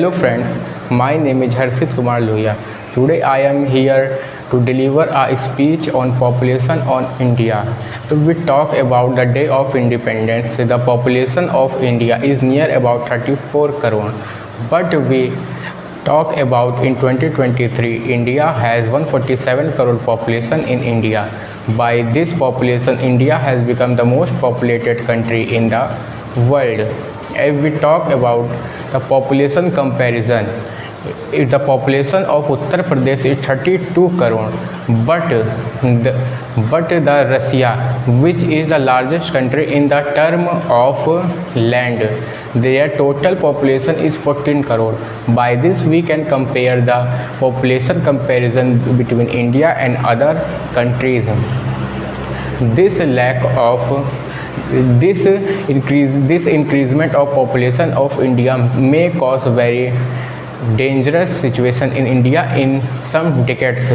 Hello friends, my name is Harshit Kumar Lohia. Today I am here to deliver a speech on population on India. If we talk about the day of independence, the population of India is near about 34 crore. But we talk about in 2023, India has 147 crore population in India. By this population, India has become the most populated country in the world. If we talk about the population comparison, the population of Uttar Pradesh is 32 crore, but the Russia, which is the largest country in the term of land, their total population is 14 crore. By this we can compare the population comparison between India and other countries. This lack of this increasement of population of India may cause very dangerous situation in India in some decades.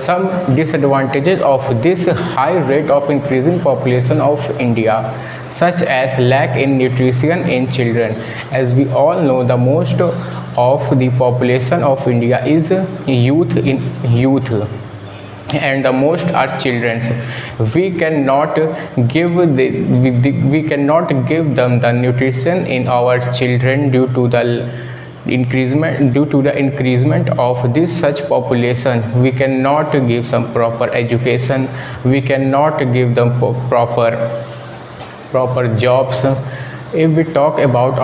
Some disadvantages of this high rate of increasing population of India, such as lack in nutrition in children. As we all know, the most of the population of India is youth, and the most are children. We cannot give them the nutrition in our children due to the increasement of this such population. We cannot give some proper education, we cannot give them proper jobs. If we talk about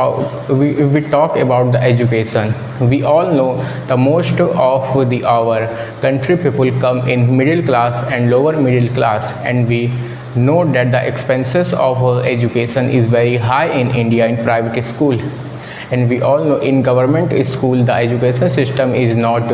the education, we all know the most of our country people come in middle class and lower middle class, and we know that the expenses of education is very high in India in private school. And we all know in government school the education system is not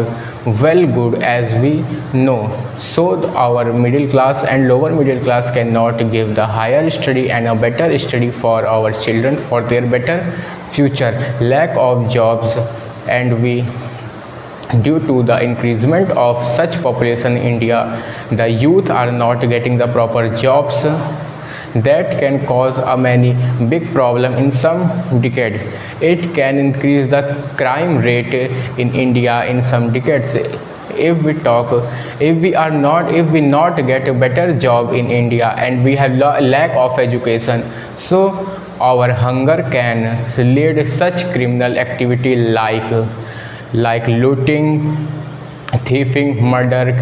well good, as we know. So our middle class and lower middle class cannot give the higher study and a better study for our children for their better future. Lack of jobs, and due to the increasement of such population in India, the youth are not getting the proper jobs. That can cause a many big problem in some decade. It can increase the crime rate in India in some decades. If we not get a better job in India, and we have lack of education, so our hunger can lead such criminal activity like looting, thieving, murder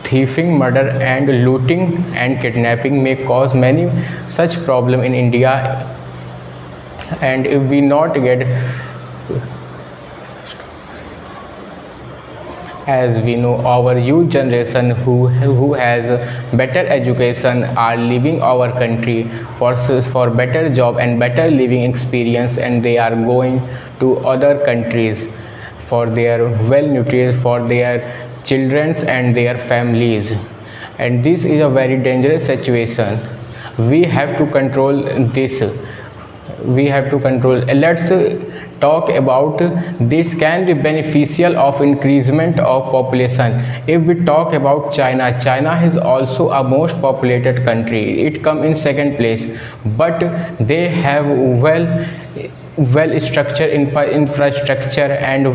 and looting and kidnapping may cause many such problem in India. And if we not get, as we know, our youth generation who has better education are leaving our country for better job and better living experience, and they are going to other countries for their well nutrition for their children and their families. And this is a very dangerous situation. We have to control this. Let's talk about this can be beneficial of increasement of population. If we talk about China is also a most populated country. It come in second place, but they have well structured infrastructure, and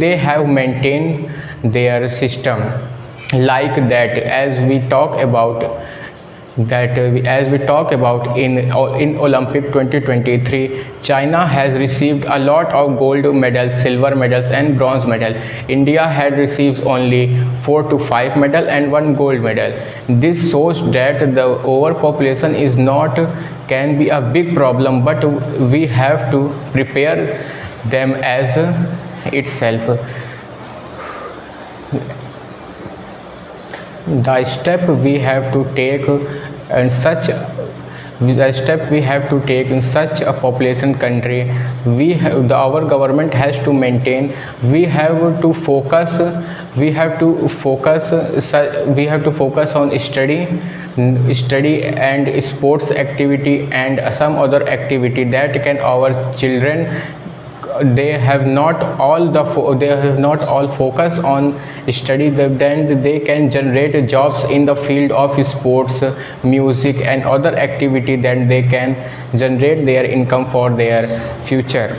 they have maintained their system like that. As we talk about in Olympic 2023, China has received a lot of gold medals, silver medals and bronze medal. India had received only 4 to 5 medal and 1 gold medal. This shows that the overpopulation is not can be a big problem, but we have to prepare them as itself. The step we have to take in such a population country, our government has to maintain. We have to focus on study and sports activity and some other activity that can our children they have not all they have not all focus on study, then they can generate jobs in the field of sports, music and other activity, that they can generate their income for their future.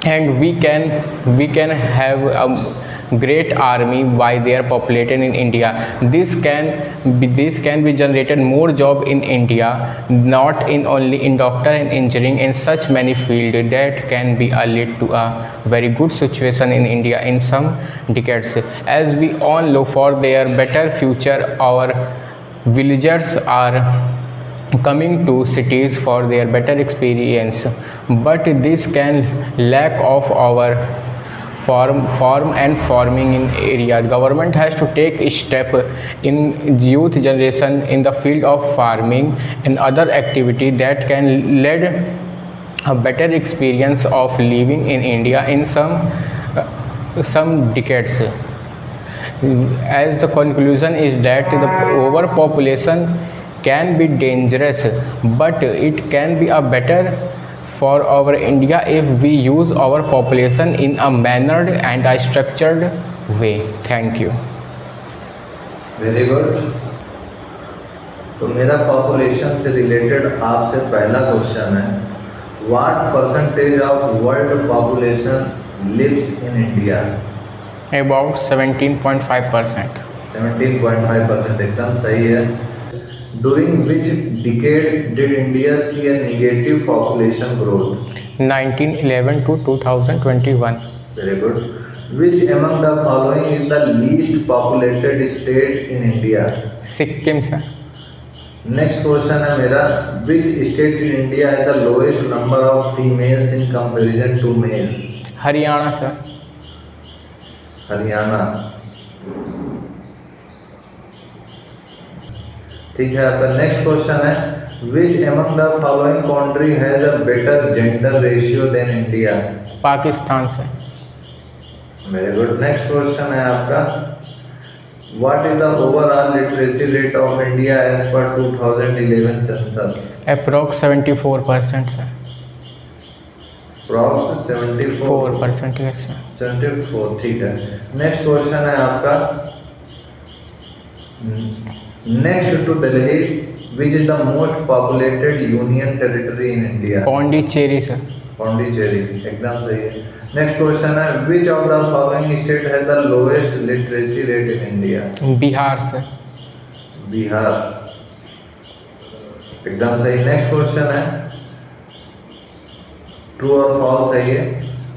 And we can have a great army by their population in India. This can be generated more job in India, not in only in doctor and engineering, in such many field that can be lead to a very good situation in India in some decades. As we all look for their better future, our villagers are coming to cities for their better experience, but this can lack of our farm and farming in area. Government has to take a step in youth generation in the field of farming and other activity that can lead a better experience of living in India in some decades. As the conclusion is that the overpopulation can be dangerous, but it can be a better for our India if we use our population in a mannered and a structured way. Thank you. Very good. तो मेरा population से related आपसे पहला question है, what percentage of world population lives in India? About 17.5%. 17.5%, एकदम सही है। During which decade did India see a negative population growth? 1911 to 2021. Very good. Which among the following is the least populated state in India? Sikkim sir. Next question है मेरा, which state in India has the lowest number of females in comparison to males? Haryana sir. Haryana, ठीक है। आपका next question है, which among the following country has a better gender ratio than India? Pakistan से। Very good. Next question है आपका, what is the overall literacy rate of India as per 2011 census? Approx 74% sir. Approx 74%, yes sir. 74, ठीक है। Next question है आपका, next to Delhi, which is the most populated union territory in India? Pondicherry sir. Pondicherry, एकदम सही है। Next question है, which of the following state has the lowest literacy rate in India? Bihar sir. Bihar, एकदम सही। Next question है, true और false है ये।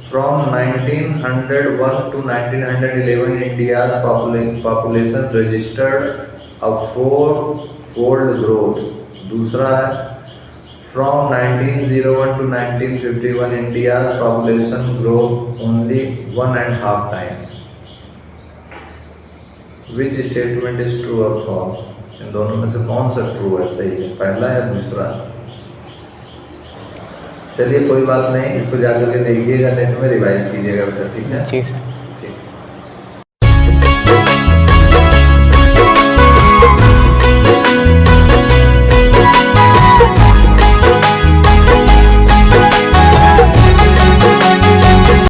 From 1901 to 1911, India's population registered a 4-fold growth. दूसरा है, from 1901 to 1951, India's population grew only 1.5 times. Which statement is true or false? इन दोनों में से कौन सा ट्रू है, सही है, पहला या दूसरा? चलिए कोई बात नहीं, इसको जाकर के देखिएगा, नेट में रिवाइज कीजिएगा बेटा, ठीक है? जी सर।